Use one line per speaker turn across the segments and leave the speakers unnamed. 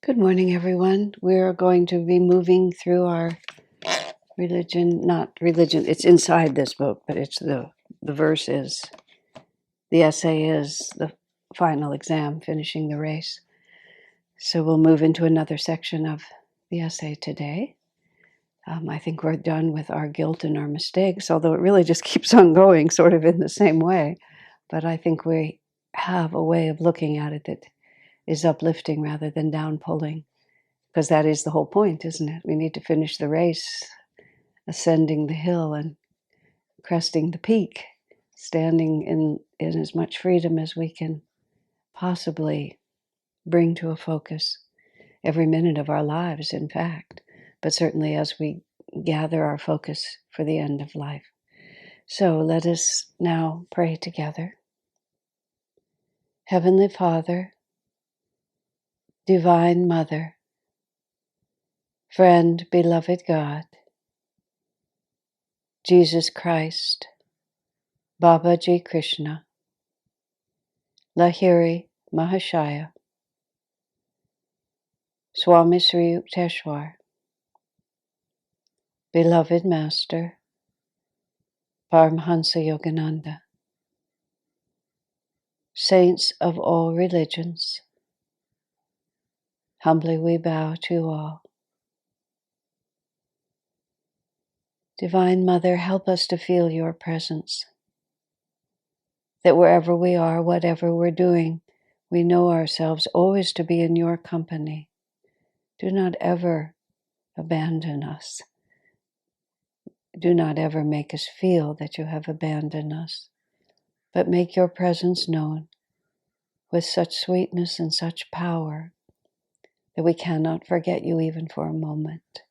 Good morning, everyone. We're going to be moving through our not religion, it's inside this book, but it's the verse is, the essay is the final exam, finishing the race. So we'll move into another section of the essay today. I think we're done with our guilt and our mistakes, although it really just keeps on going sort of in the same way. But I think we have a way of looking at it that is uplifting rather than down pulling. Because that is the whole point, isn't it? We need to finish the race, ascending the hill and cresting the peak, standing in as much freedom as we can possibly bring to a focus every minute of our lives, in fact, but certainly as we gather our focus for the end of life. So let us now pray together. Heavenly Father, Divine Mother, Friend, beloved God, Jesus Christ, Babaji Krishna, Lahiri Mahashaya, Swami Sri Yukteswar, Beloved Master, Paramhansa Yogananda, Saints of all religions, humbly we bow to all. Divine Mother, help us to feel your presence, that wherever we are, whatever we're doing, we know ourselves always to be in your company. Do not ever abandon us. Do not ever make us feel that you have abandoned us, but make your presence known with such sweetness and such power that we cannot forget you even for a moment.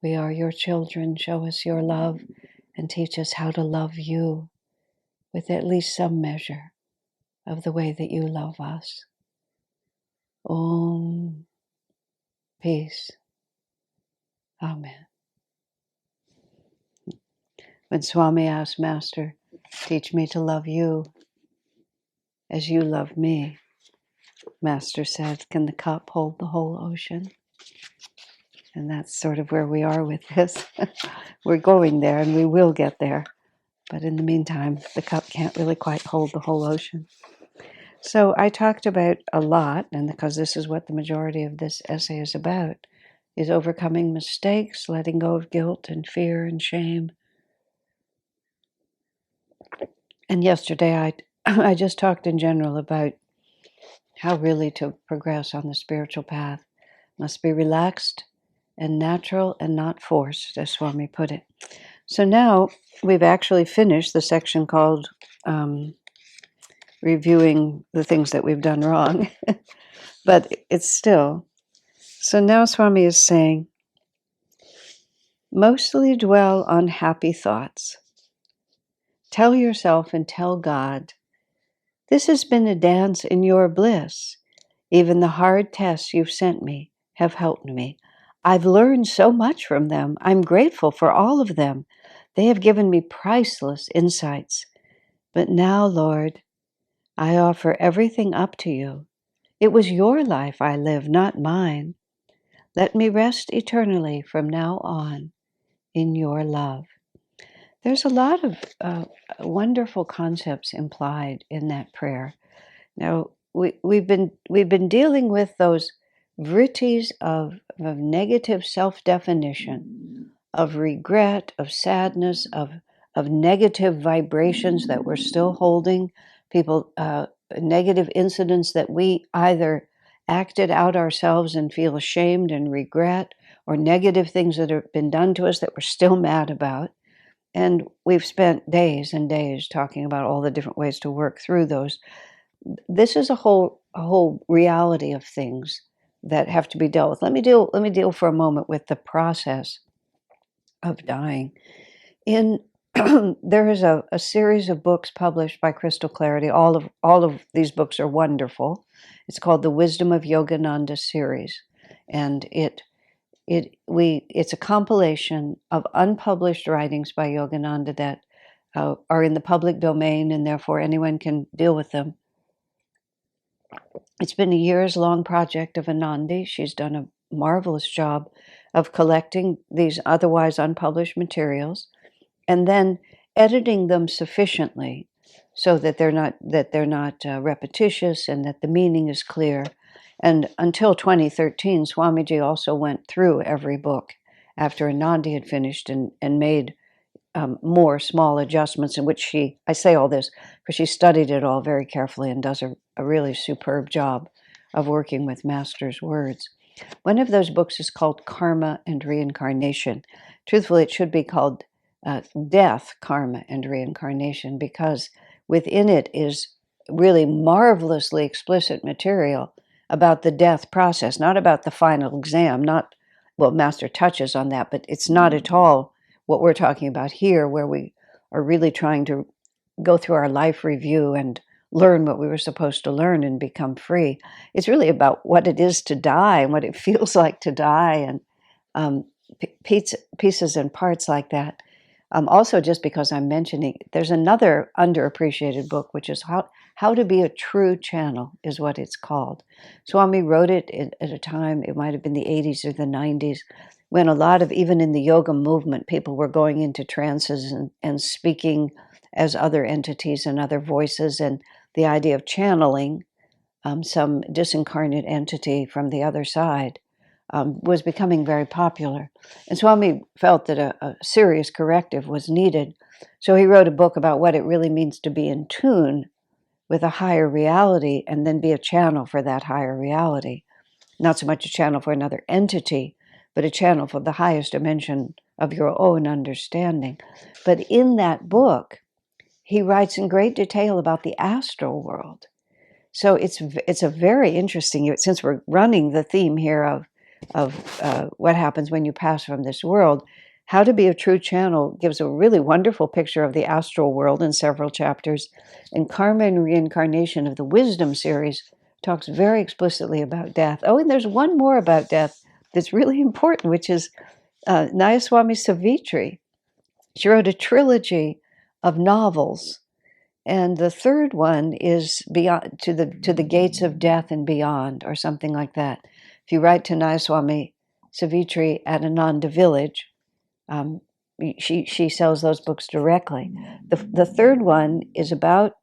We are your children. Show us your love and teach us how to love you with at least some measure of the way that you love us. Om. Peace. Amen. When Swami asked Master, teach me to love you as you love me, Master said, can the cup hold the whole ocean? And that's sort of where we are with this. We're going there and we will get there. But in the meantime, the cup can't really quite hold the whole ocean. So I talked about a lot, and because this is what the majority of this essay is about, is overcoming mistakes, letting go of guilt and fear and shame. And yesterday I just talked in general about how really to progress on the spiritual path must be relaxed and natural and not forced, as Swami put it. So now we've actually finished the section called reviewing the things that we've done wrong, but it's still. So now Swami is saying, mostly dwell on happy thoughts. Tell yourself and tell God, this has been a dance in your bliss. Even the hard tests you've sent me have helped me. I've learned so much from them. I'm grateful for all of them. They have given me priceless insights. But now, Lord, I offer everything up to you. It was your life I live, not mine. Let me rest eternally from now on in your love. There's a lot of wonderful concepts implied in that prayer. Now, we've been dealing with those vrittis of negative self-definition, of regret, of sadness, of negative vibrations that we're still holding, negative incidents that we either acted out ourselves and feel ashamed and regret, or negative things that have been done to us that we're still mad about. And we've spent days and days talking about all the different ways to work through those. This is a whole reality of things that have to be dealt with. Let me deal for a moment with the process of dying. There is a series of books published by Crystal Clarity. All of these books are wonderful. It's called the Wisdom of Yogananda series, and it's a compilation of unpublished writings by Yogananda that are in the public domain, and therefore anyone can deal with them. It's been a years-long project of Anandi. She's done a marvelous job of collecting these otherwise unpublished materials and then editing them sufficiently so that they're not repetitious and that the meaning is clear. And until 2013, Swamiji also went through every book after Anandi had finished and made more small adjustments in which I say all this because she studied it all very carefully and does a really superb job of working with Master's words. One of those books is called Karma and Reincarnation. Truthfully, it should be called Death, Karma, and Reincarnation, because within it is really marvelously explicit material about the death process, not about the final exam, well, Master touches on that, but it's not at all what we're talking about here, where we are really trying to go through our life review and learn what we were supposed to learn and become free. It's really about what it is to die and what it feels like to die, and um, pieces and parts like that. Also, just because I'm mentioning, there's another underappreciated book, which is How to Be a True Channel, is what it's called. Swami wrote it at a time, it might have been the 80s or the 90s, when a lot of, even in the yoga movement, people were going into trances and speaking as other entities and other voices, and the idea of channeling some disincarnate entity from the other side was becoming very popular. And Swami felt that a serious corrective was needed. So he wrote a book about what it really means to be in tune with a higher reality and then be a channel for that higher reality. Not so much a channel for another entity, but a channel for the highest dimension of your own understanding. But in that book, he writes in great detail about the astral world. So it's a very interesting, since we're running the theme here of what happens when you pass from this world. How to Be a True Channel gives a really wonderful picture of the astral world in several chapters, and Karma and Reincarnation of the Wisdom series talks very explicitly about death. Oh, and there's one more about death that's really important, which is Nayaswami Savitri. She wrote a trilogy of novels, and the third one is Beyond to the Gates of Death and Beyond, or something like that. If you write to Nayaswami Savitri at Ananda Village, um, she sells those books directly. The third one is about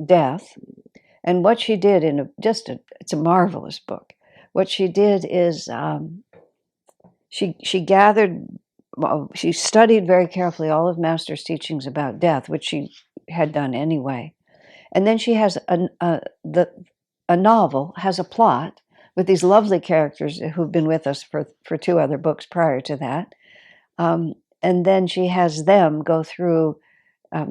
death, and what she did it's a marvelous book. What she did is she gathered. Well, she studied very carefully all of Master's teachings about death, which she had done anyway. And then she has a novel, has a plot with these lovely characters who've been with us for two other books prior to that. And then she has them go through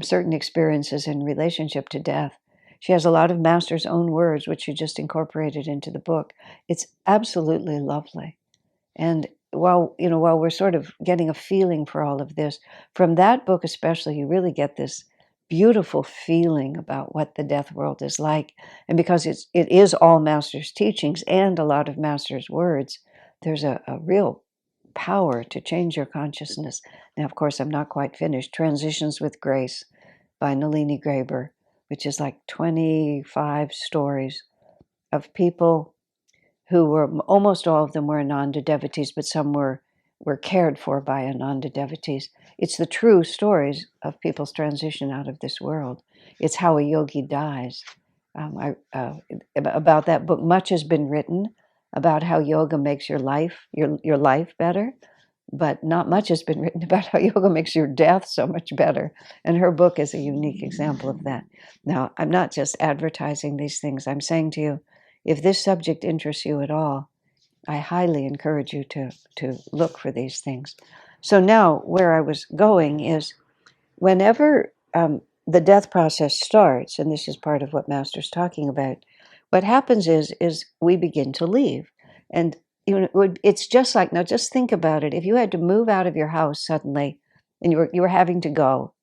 certain experiences in relationship to death. She has a lot of Master's own words, which she just incorporated into the book. It's absolutely lovely. And while we're sort of getting a feeling for all of this, from that book especially, you really get this beautiful feeling about what the death world is like. And because it is all Master's teachings and a lot of Master's words, there's a real power to change your consciousness. Now, of course, I'm not quite finished. Transitions with Grace by Nalini Graeber, which is like 25 stories of people who were, almost all of them were Ananda devotees, but some were cared for by Ananda devotees. It's the true stories of people's transition out of this world. It's how a yogi dies. About that book, much has been written about how yoga makes your life better, but not much has been written about how yoga makes your death so much better. And her book is a unique example of that. Now, I'm not just advertising these things. I'm saying to you, if this subject interests you at all, I highly encourage you to look for these things. So now, where I was going is, whenever the death process starts, and this is part of what Master's talking about, what happens is we begin to leave. And it's just like, now just think about it. If you had to move out of your house suddenly, and you were having to go,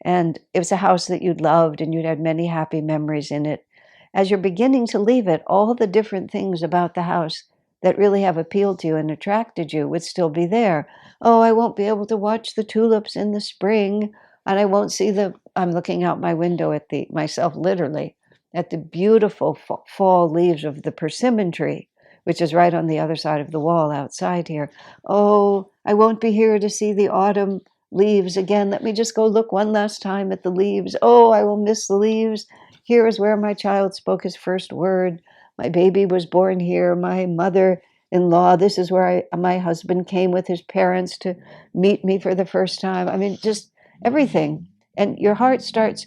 and it was a house that you'd loved and you'd had many happy memories in it, as you're beginning to leave it, all the different things about the house that really have appealed to you and attracted you would still be there. Oh, I won't be able to watch the tulips in the spring, and I won't see I'm looking out my window at myself literally, at the beautiful fall leaves of the persimmon tree, which is right on the other side of the wall outside here. Oh, I won't be here to see the autumn leaves again. Let me just go look one last time at the leaves. Oh, I will miss the leaves. Here is where my child spoke his first word. My baby was born here. My mother-in-law, this is where my husband came with his parents to meet me for the first time. I mean, just everything. And your heart starts,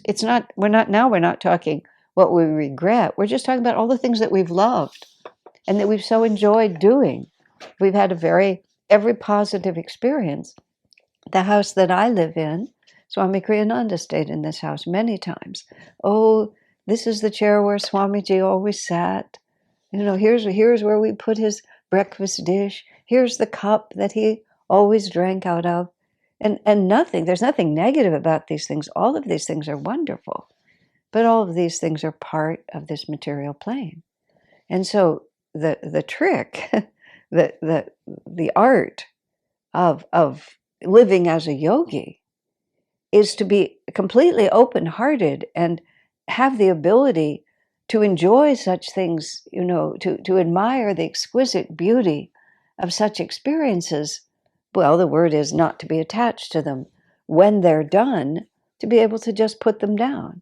we're not talking what we regret. We're just talking about all the things that we've loved and that we've so enjoyed doing. We've had every positive experience. The house that I live in, Swami Kriyananda stayed in this house many times. Oh, this is the chair where Swamiji always sat. Here's where we put his breakfast dish. Here's the cup that he always drank out of. And there's nothing negative about these things. All of these things are wonderful. But all of these things are part of this material plane. And so the trick, the art of living as a yogi is to be completely open-hearted and have the ability to enjoy such things, to admire the exquisite beauty of such experiences. Well, the word is not to be attached to them. When they're done, to be able to just put them down.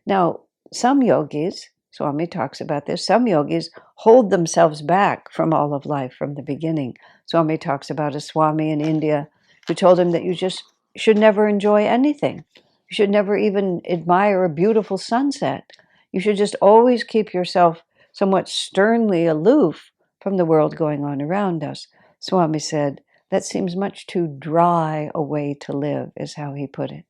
Now, some yogis, Swami talks about this, some yogis hold themselves back from all of life from the beginning. Swami talks about a Swami in India who told him that you just should never enjoy anything. You should never even admire a beautiful sunset. You should just always keep yourself somewhat sternly aloof from the world going on around us. Swami said, that seems much too dry a way to live, is how he put it.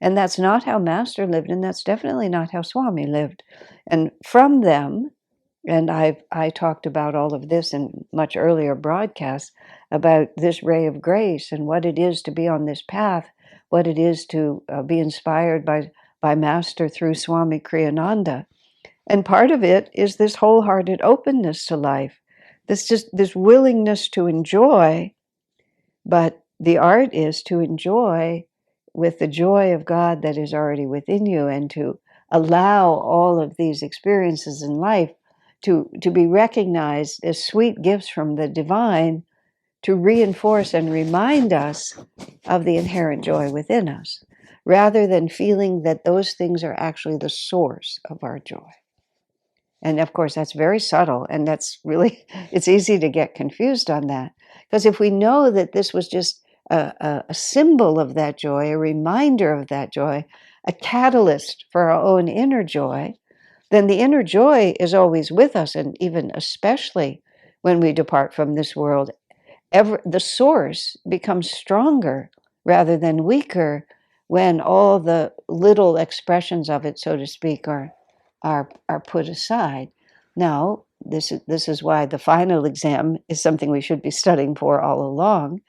And that's not how Master lived, and that's definitely not how Swami lived. And from them, and I talked about all of this in much earlier broadcasts, about this ray of grace and what it is to be on this path, what it is to be inspired by Master through Swami Kriyananda. And part of it is this wholehearted openness to life, this willingness to enjoy, but the art is to enjoy with the joy of God that is already within you, and to allow all of these experiences in life to be recognized as sweet gifts from the divine, to reinforce and remind us of the inherent joy within us, rather than feeling that those things are actually the source of our joy. And of course, that's very subtle, and that's really, it's easy to get confused on that. Because if we know that this was just a symbol of that joy, a reminder of that joy, a catalyst for our own inner joy, then the inner joy is always with us, and even especially when we depart from this world, the source becomes stronger rather than weaker when all the little expressions of it, so to speak, are put aside. Now, this is why the final exam is something we should be studying for all along.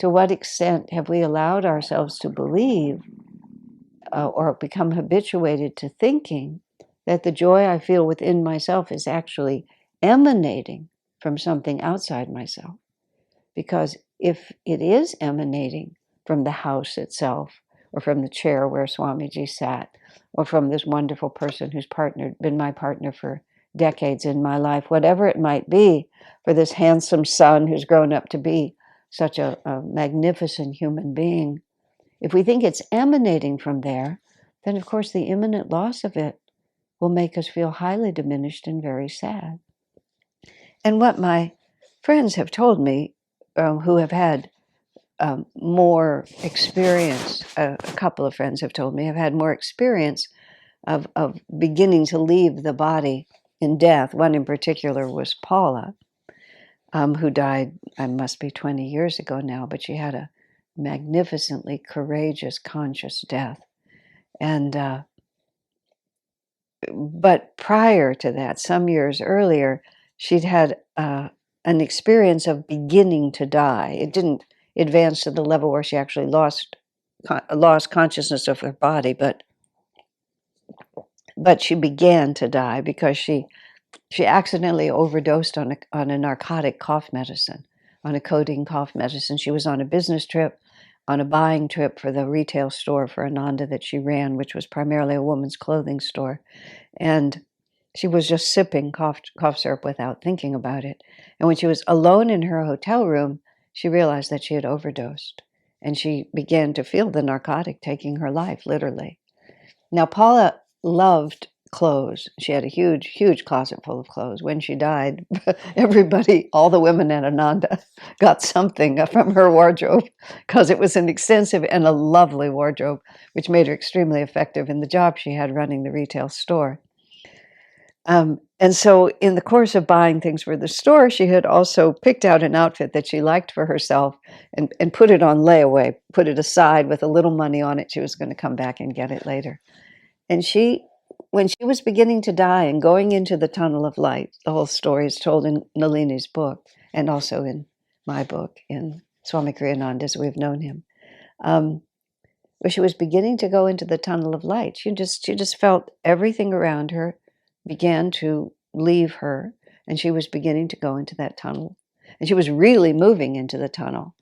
To what extent have we allowed ourselves to believe or become habituated to thinking that the joy I feel within myself is actually emanating from something outside myself? Because if it is emanating from the house itself, or from the chair where Swamiji sat, or from this wonderful person who's been my partner for decades in my life, whatever it might be, for this handsome son who's grown up to be such a magnificent human being, if we think it's emanating from there, then of course the imminent loss of it will make us feel highly diminished and very sad. And what my friends have told me, who have had more experience, a couple of friends have told me, have had more experience of beginning to leave the body in death. One in particular was Paula, who died, I must be 20 years ago now, but she had a magnificently courageous, conscious death. And but prior to that, some years earlier, she'd had an experience of beginning to die. It didn't advance to the level where she actually lost consciousness of her body, but she began to die because she accidentally overdosed on a narcotic cough medicine, on a codeine cough medicine. She was on a business trip, on a buying trip for the retail store for Ananda that she ran, which was primarily a woman's clothing store. And She was just sipping cough syrup without thinking about it. And when she was alone in her hotel room, she realized that she had overdosed. And she began to feel the narcotic taking her life, literally. Now, Paula loved clothes. She had a huge, huge closet full of clothes. When she died, everybody, all the women at Ananda, got something from her wardrobe because it was an extensive and a lovely wardrobe, which made her extremely effective in the job she had running the retail store. And so in the course of buying things for the store, she had also picked out an outfit that she liked for herself and put it on layaway, put it aside with a little money on it. She was going to come back and get it later. And when she was beginning to die and going into the tunnel of light, the whole story is told in Nalini's book and also in my book, in Swami Kriyananda, as we've known him. Where she was beginning to go into the tunnel of light, she just felt everything around her began to leave her, and she was beginning to go into that tunnel. And she was really moving into the tunnel.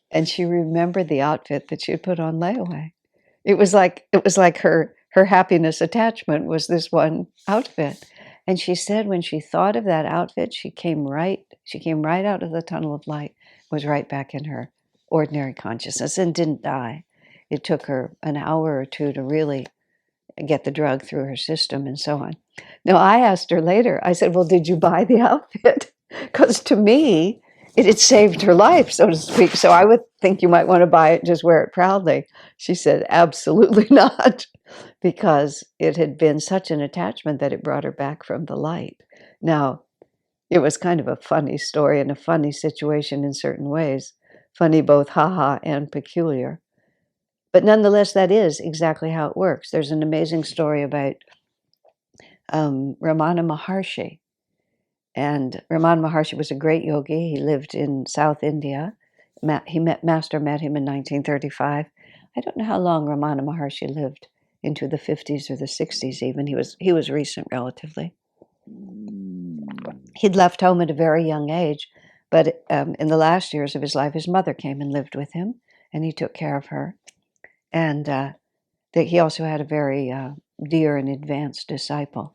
And she remembered the outfit that she had put on layaway. It was like her happiness attachment was this one outfit. And she said when she thought of that outfit, she came right out of the tunnel of light, was right back in her ordinary consciousness and didn't die. It took her an hour or two to really get the drug through her system and so on. Now, I asked her later, I said, well, did you buy the outfit? Because to me, it had saved her life, so to speak. So I would think you might want to buy it, just wear it proudly. She said, absolutely not, because it had been such an attachment that it brought her back from the light. Now, it was kind of a funny story and a funny situation in certain ways. Funny both haha and peculiar. But nonetheless, that is exactly how it works. There's an amazing story about Ramana Maharshi. And Ramana Maharshi was a great yogi. He lived in South India. Master met him in 1935. I don't know how long Ramana Maharshi lived, into the 50s or the 60s even. He was recent relatively. He'd left home at a very young age, but in the last years of his life, his mother came and lived with him, and he took care of her. And he also had a very dear and advanced disciple.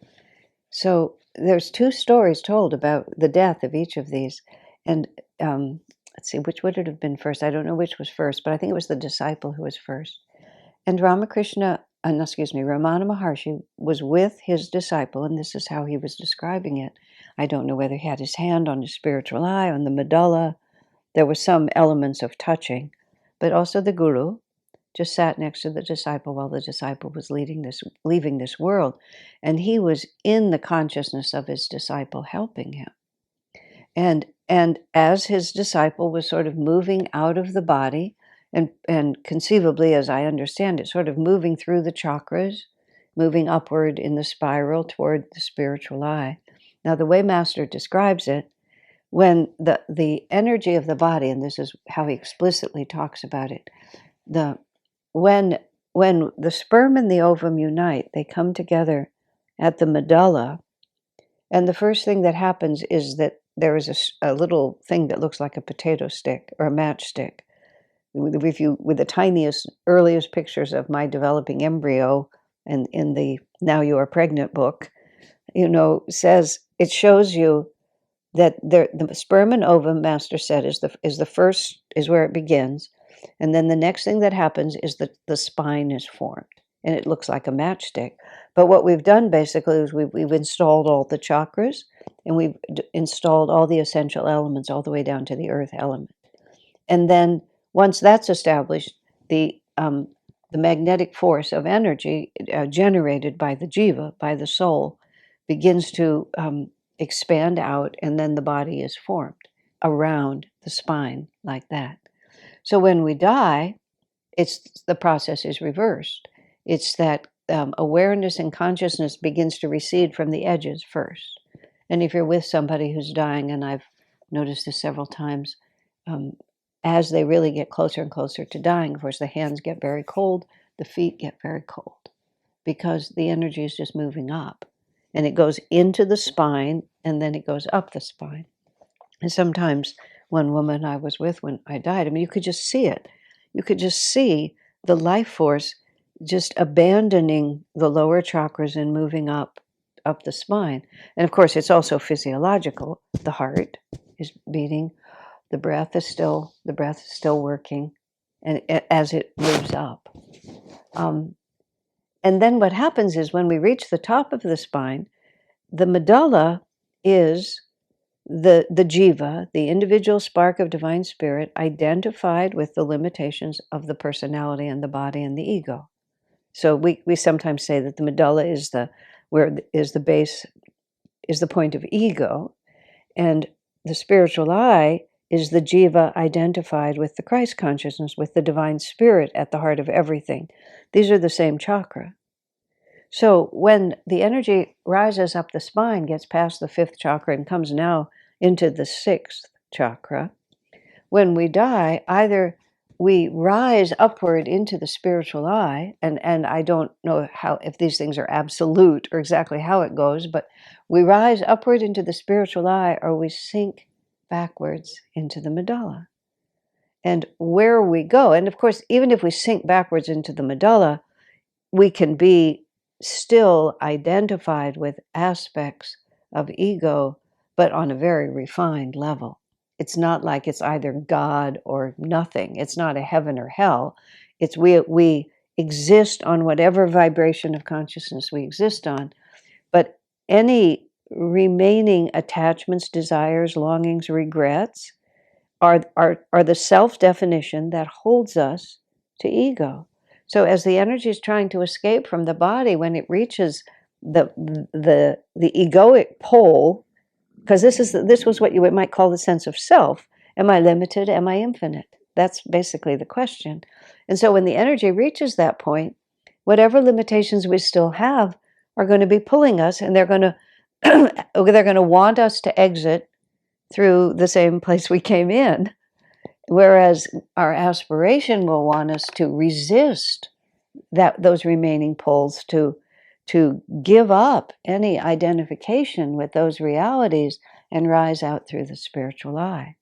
So there's two stories told about the death of each of these. And let's see, which would it have been first? I don't know which was first, but I think it was the disciple who was first. And Ramana Maharshi was with his disciple, and this is how he was describing it. I don't know whether he had his hand on his spiritual eye, on the medulla. There were some elements of touching, but also the guru just sat next to the disciple while the disciple was leaving this world. And he was in the consciousness of his disciple, helping him. And as his disciple was sort of moving out of the body, and conceivably, as I understand it, sort of moving through the chakras, moving upward in the spiral toward the spiritual eye. Now, the way Master describes it, when the energy of the body, and this is how he explicitly talks about it, when the sperm and the ovum unite, they come together at the medulla, and the first thing that happens is that there is a little thing that looks like a potato stick or a matchstick. With the tiniest, earliest pictures of my developing embryo, and in the Now You Are Pregnant book, says it shows you that the sperm and ovum, Master said, is the first, is where it begins. And then the next thing that happens is that the spine is formed, and it looks like a matchstick. But what we've done basically is we've installed all the chakras, and we've installed all the essential elements all the way down to the earth element. And then once that's established, the magnetic force of energy generated by the jiva, by the soul, begins to expand out, and then the body is formed around the spine like that. So when we die, the process is reversed. It's that awareness and consciousness begins to recede from the edges first. And if you're with somebody who's dying, and I've noticed this several times, as they really get closer and closer to dying, of course, the hands get very cold, the feet get very cold, because the energy is just moving up. And it goes into the spine, and then it goes up the spine. And sometimes one woman I was with when I died, you could just see it. You could just see the life force just abandoning the lower chakras and moving up up the spine. And of course, it's also physiological. The heart is beating, the breath is still working, and as it moves up. And then what happens is when we reach the top of the spine, the medulla is the jiva, the individual spark of divine spirit, identified with the limitations of the personality and the body and the ego. So we sometimes say that the medulla is the base, is the point of ego, and the spiritual eye is the jiva identified with the Christ consciousness, with the divine spirit at the heart of everything. These are the same chakra. So when the energy rises up the spine, gets past the fifth chakra, and comes now into the sixth chakra, when we die, either we rise upward into the spiritual eye, and I don't know if these things are absolute or exactly how it goes, but we rise upward into the spiritual eye, or we sink backwards into the medulla. And where we go, and of course, even if we sink backwards into the medulla, we can be still identified with aspects of ego, but on a very refined level. It's not like it's either God or nothing. It's not a heaven or hell. It's we exist on whatever vibration of consciousness we exist on, but any remaining attachments, desires, longings, regrets are the self-definition that holds us to ego. So as the energy is trying to escape from the body, when it reaches the egoic pole, because this was what you might call the sense of self. Am I limited? Am I infinite? That's basically the question. And so when the energy reaches that point, whatever limitations we still have are going to be pulling us, and they're going to want us to exit through the same place we came in. Whereas our aspiration will want us to resist those remaining pulls, to give up any identification with those realities and rise out through the spiritual eye.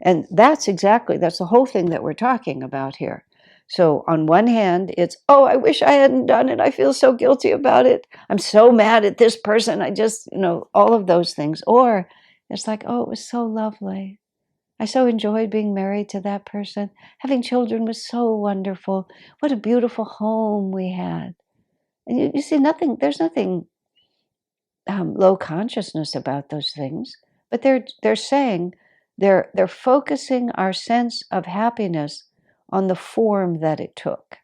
And that's the whole thing that we're talking about here. So on one hand, it's, oh, I wish I hadn't done it. I feel so guilty about it. I'm so mad at this person. I just, all of those things. Or it's like, oh, it was so lovely. I so enjoyed being married to that person. Having children was so wonderful. What a beautiful home we had. And you see, there's nothing low consciousness about those things, but they're saying, they're focusing our sense of happiness on the form that it took.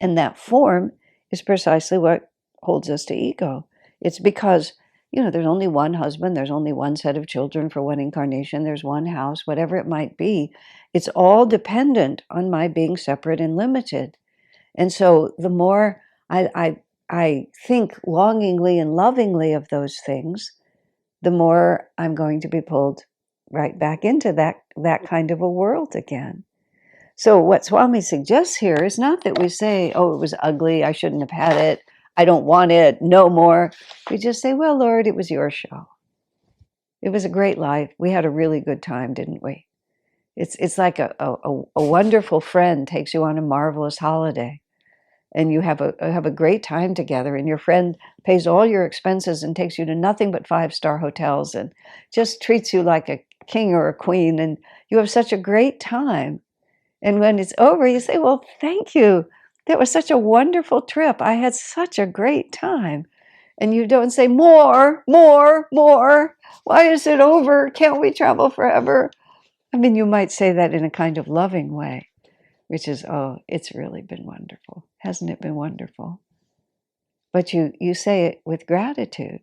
And that form is precisely what holds us to ego. It's because, there's only one husband, there's only one set of children for one incarnation, there's one house, whatever it might be. It's all dependent on my being separate and limited. And so the more I think longingly and lovingly of those things, the more I'm going to be pulled right back into that kind of a world again. So what Swami suggests here is not that we say, oh, it was ugly, I shouldn't have had it, I don't want it, no more. We just say, well, Lord, it was your show. It was a great life. We had a really good time, didn't we? It's like a wonderful friend takes you on a marvelous holiday, and you have a great time together, and your friend pays all your expenses and takes you to nothing but 5-star hotels and just treats you like a king or a queen, and you have such a great time. And when it's over, you say, well, thank you. That was such a wonderful trip. I had such a great time. And you don't say, more, more, more. Why is it over? Can't we travel forever? I mean, you might say that in a kind of loving way, which is, oh, it's really been wonderful. Hasn't it been wonderful? But you say it with gratitude.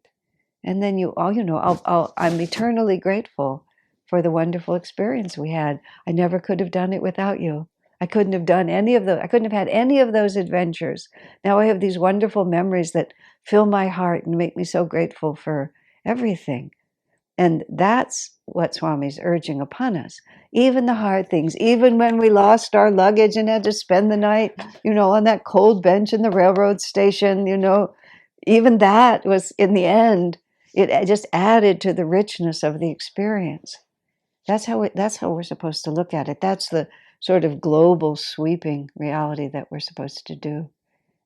And then I'm eternally grateful for the wonderful experience we had. I never could have done it without you. I couldn't have had any of those adventures. Now I have these wonderful memories that fill my heart and make me so grateful for everything. And that's what Swami's urging upon us. Even the hard things, even when we lost our luggage and had to spend the night, on that cold bench in the railroad station, even that was, in the end, it just added to the richness of the experience. That's how we're supposed to look at it. That's the sort of global sweeping reality that we're supposed to do.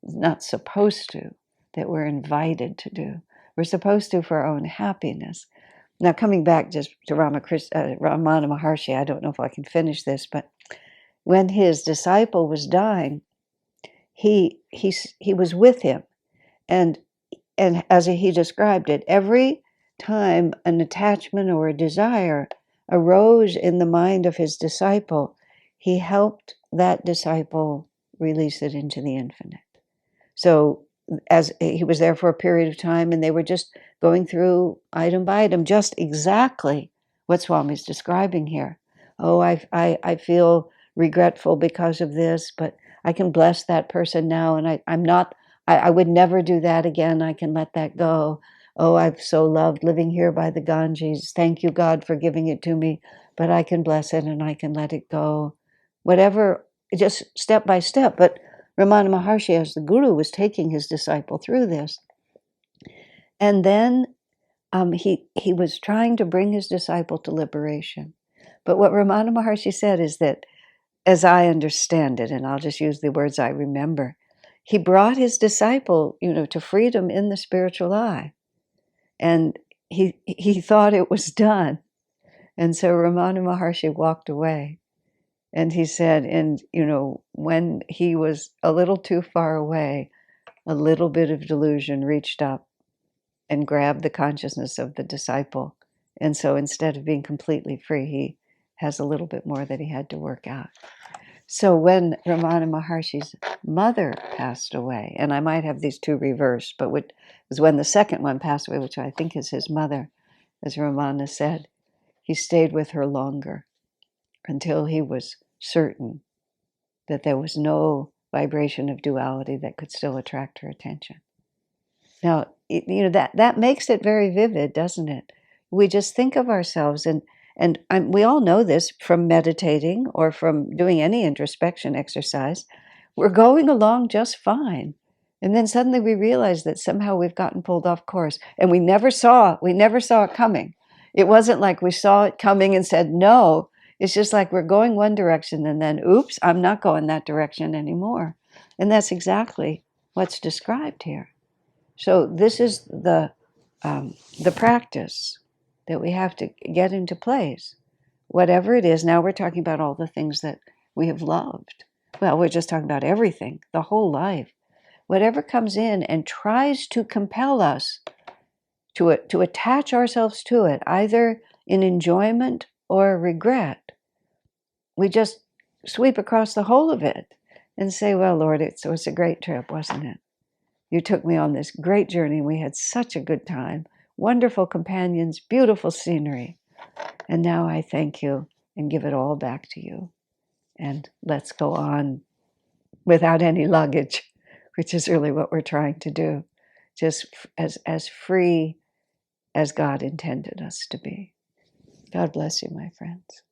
Not supposed to, that we're invited to do. We're supposed to for our own happiness. Now, coming back just to Ramana Maharshi, I don't know if I can finish this, but when his disciple was dying, he was with him, and as he described it, every time an attachment or a desire arose in the mind of his disciple, he helped that disciple release it into the infinite. So as he was there for a period of time, and they were just going through item by item, just exactly what Swami's describing here. Oh, I feel regretful because of this, but I can bless that person now, and I would never do that again. I can let that go. Oh, I've so loved living here by the Ganges. Thank you, God, for giving it to me, but I can bless it and I can let it go. Whatever, just step by step. But Ramana Maharshi, as the guru, was taking his disciple through this. And then he was trying to bring his disciple to liberation. But what Ramana Maharshi said is that, as I understand it, and I'll just use the words I remember, he brought his disciple, to freedom in the spiritual eye. And he thought it was done. And so Ramana Maharshi walked away. And he said, and when he was a little too far away, a little bit of delusion reached up and grabbed the consciousness of the disciple. And so instead of being completely free, he has a little bit more that he had to work out. So when Ramana Maharshi's mother passed away, and I might have these two reversed, but it was when the second one passed away, which I think is his mother, as Ramana said, he stayed with her longer until he was certain that there was no vibration of duality that could still attract her attention. Now, that makes it very vivid, doesn't it? We just think of ourselves, and we all know this from meditating or from doing any introspection exercise. We're going along just fine. And then suddenly we realize that somehow we've gotten pulled off course, and we never saw it coming. It wasn't like we saw it coming and said no. It's just like we're going one direction, and then, oops, I'm not going that direction anymore. And that's exactly what's described here. So this is the practice that we have to get into place. Whatever it is, now we're talking about all the things that we have loved. Well, we're just talking about everything, the whole life. Whatever comes in and tries to compel us to attach ourselves to it, either in enjoyment or regret, we just sweep across the whole of it and say, well, Lord, it was a great trip, wasn't it? You took me on this great journey. We had such a good time. Wonderful companions, beautiful scenery. And now I thank you and give it all back to you. And let's go on without any luggage, which is really what we're trying to do. Just as free as God intended us to be. God bless you, my friends.